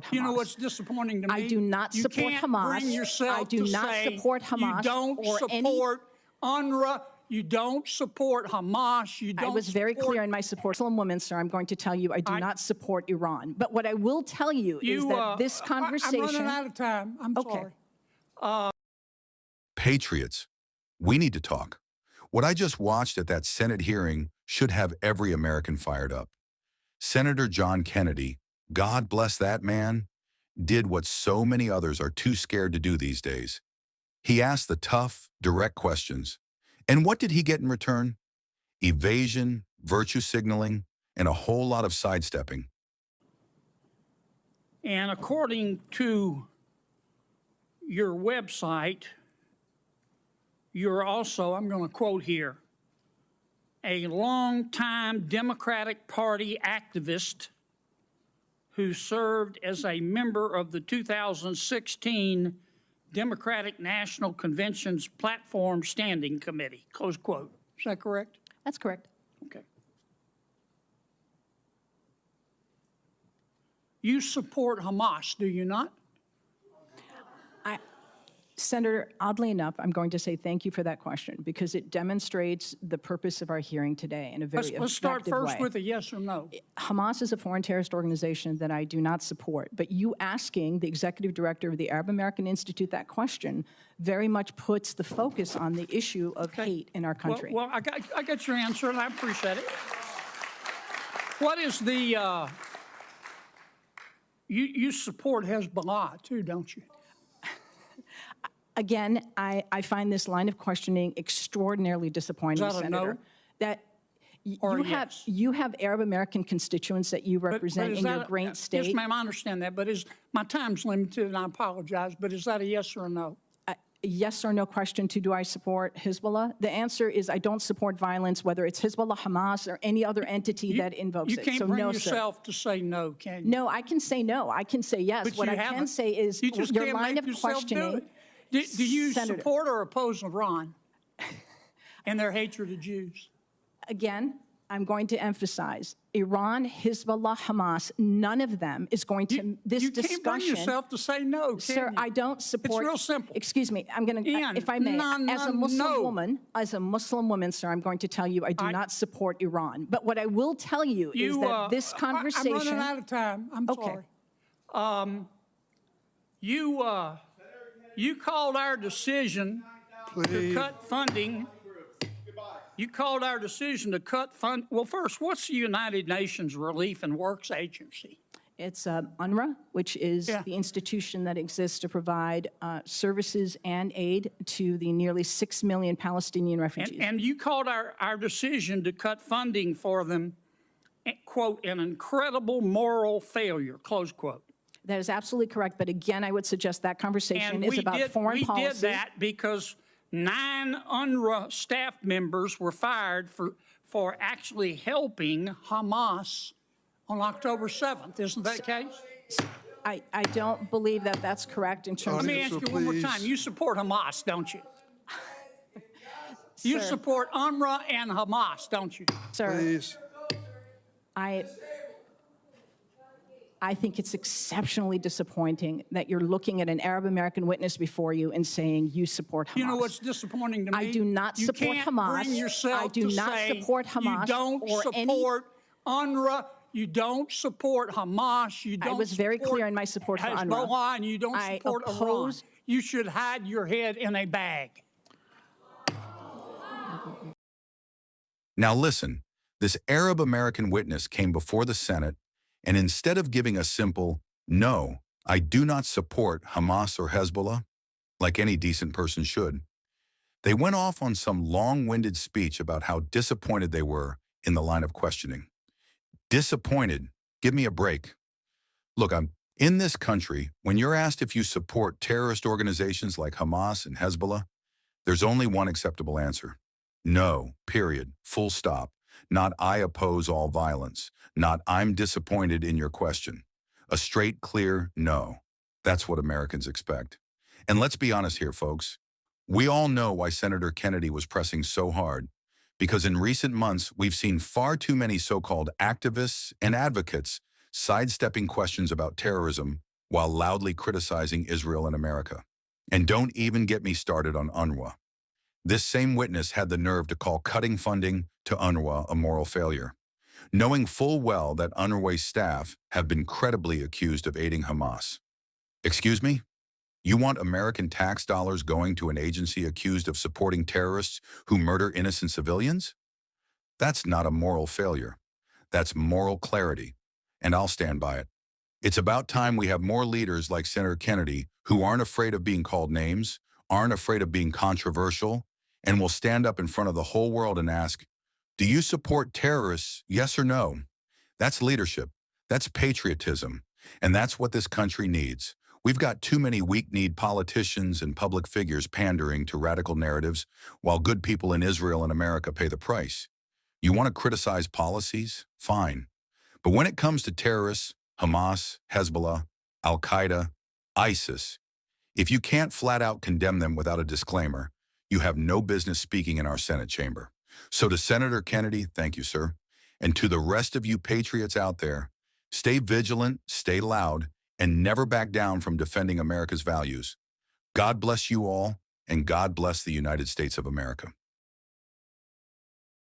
Hamas. You know what's disappointing to me? I do not support Hamas. Bring yourself I do not support Hamas. You don't support UNRWA. You don't support Hamas. You don't. I was very clear in my support. Muslim women, sir. I'm going to tell you I do not support Iran. But what I will tell you is that this conversation. I'm running out of time. I'm sorry. Patriots, we need to talk. What I just watched at that Senate hearing should have every American fired up. Senator John Kennedy, God bless that man, did what so many others are too scared to do these days. He asked the tough, direct questions. And what did he get in return? Evasion, virtue signaling, and a whole lot of sidestepping. And according to your website, you're also, I'm going to quote here, a longtime Democratic Party activist who served as a member of the 2016 Democratic National Convention's Platform Standing Committee, close quote. Is that correct? That's correct. Okay. You support Hamas, do you not? Senator, oddly enough, I'm going to say thank you for that question because it demonstrates the purpose of our hearing today in a very effective way. Let's start first with a yes or no. Hamas is a foreign terrorist organization that I do not support, but you asking the executive director of the Arab American Institute that question very much puts the focus on the issue of hate in our country. Well, I got your answer, and I appreciate it. What is the, you support Hezbollah too, don't you? Again, I find this line of questioning extraordinarily disappointing, Senator. That you have Arab American constituents that you represent in your great state. Yes, ma'am, I understand that, but my time's limited, and I apologize, but is that a yes or a no? A yes or no question to do I support Hezbollah? The answer is I don't support violence, whether it's Hezbollah, Hamas, or any other entity that invokes it. You can't bring yourself to say no, can you? No, I can say no. I can say yes. But what I can say is your line of questioning. Do you support or oppose Iran and their hatred of Jews? Again, I'm going to emphasize Iran, Hezbollah, Hamas, none of them is going to, this discussion. You can't bring yourself to say no, can Sir, you? I don't support. It's real simple. Excuse me, I'm going to, if I may, as a Muslim woman, sir, I'm going to tell you I do not support Iran. But what I will tell you is that this conversation. I'm running out of time. I'm sorry. You called our decision to cut funding. You called our decision to cut fund. Well, first, what's the United Nations Relief and Works Agency? It's UNRWA, which is the institution that exists to provide services and aid to the nearly 6 million Palestinian refugees. And you called our decision to cut funding for them, quote, an incredible moral failure, close quote. That is absolutely correct. But again, I would suggest that conversation is about foreign policy. We did that because 9 UNRWA staff members were fired for actually helping Hamas on October 7th. Isn't that the case? I don't believe that that's correct in terms of... Let me ask you one more time. You support Hamas, don't you? You support UNRWA and Hamas, don't you? Sir, please. I think it's exceptionally disappointing that you're looking at an Arab American witness before you and saying you support Hamas. You know what's disappointing to me? I do not support Hamas. I do not support Hamas. You don't support UNRWA. You don't support Hamas. You don't. I was very clear in my support for UNRWA. Hezbollah, and you don't support Iran. You should hide your head in a bag. Now listen, this Arab American witness came before the Senate, and instead of giving a simple, no, I do not support Hamas or Hezbollah, like any decent person should, they went off on some long-winded speech about how disappointed they were in the line of questioning. Disappointed? Give me a break. Look, in this country, when you're asked if you support terrorist organizations like Hamas and Hezbollah, there's only one acceptable answer. No, period, full stop. Not I oppose all violence. Not I'm disappointed in your question. A straight, clear no. That's what Americans expect. And let's be honest here, folks. We all know why Senator Kennedy was pressing so hard, because in recent months, we've seen far too many so-called activists and advocates sidestepping questions about terrorism while loudly criticizing Israel and America. And don't even get me started on UNRWA. This same witness had the nerve to call cutting funding to UNRWA a moral failure, knowing full well that UNRWA's staff have been credibly accused of aiding Hamas. Excuse me? You want American tax dollars going to an agency accused of supporting terrorists who murder innocent civilians? That's not a moral failure. That's moral clarity, and I'll stand by it. It's about time we have more leaders like Senator Kennedy who aren't afraid of being called names, aren't afraid of being controversial, and will stand up in front of the whole world and ask, do you support terrorists, yes or no? That's leadership. That's patriotism. And that's what this country needs. We've got too many weak-kneed politicians and public figures pandering to radical narratives while good people in Israel and America pay the price. You want to criticize policies? Fine. But when it comes to terrorists, Hamas, Hezbollah, Al-Qaeda, ISIS, if you can't flat out condemn them without a disclaimer, you have no business speaking in our Senate chamber. So to Senator Kennedy, thank you, sir. And to the rest of you patriots out there, stay vigilant, stay loud, and never back down from defending America's values. God bless you all, and God bless the United States of America.